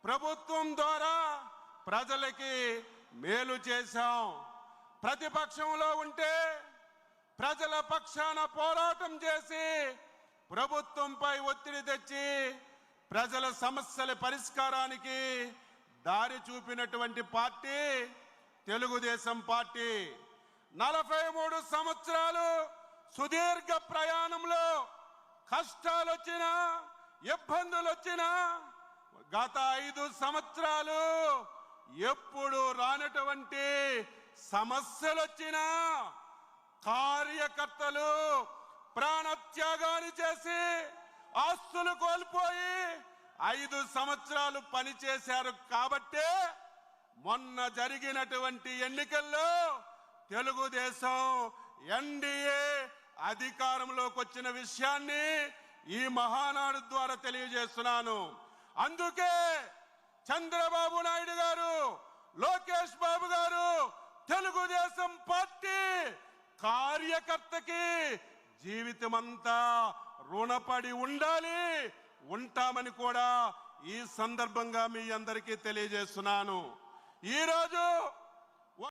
ప్రభుత్వం ద్వారా ప్రజలకి మేలు చేశాం. ప్రతిపక్షంలో ఉంటే ప్రజల పక్షాన పోరాటం చేసి ప్రభుత్వంపై ఒత్తిడి తెచ్చి ప్రజల సమస్యల పరిష్కారానికి దారి చూపినటువంటి పార్టీ తెలుగుదేశం పార్టీ. 43 సంవత్సరాలు సుదీర్ఘ ప్రయాణంలో కష్టాలు వచ్చినా ఇబ్బందులు వచ్చినా గత 5 సంవత్సరాలు ఎప్పుడు రానటువంటి సమస్యలు వచ్చినా కార్యకర్తలు ప్రాణత్యాగాన్ని చేసి ఆస్తులు కోల్పోయి 5 సంవత్సరాలు పనిచేశారు. కాబట్టే మొన్న జరిగినటువంటి ఎన్నికల్లో తెలుగుదేశం ఎన్డీఏ అధికారంలోకి వచ్చిన విషయాన్ని ఈ మహానాడు ద్వారా తెలియజేస్తున్నాను. అందుకే చంద్రబాబు నాయుడు గారు, లోకేష్ బాబు గారు తెలుగుదేశం పార్టీ కార్యకర్తకి జీవితమంతా రుణపడి ఉండాలి, ఉంటామని కూడా ఈ సందర్భంగా మీ అందరికీ తెలియజేస్తున్నాను. ఈరోజు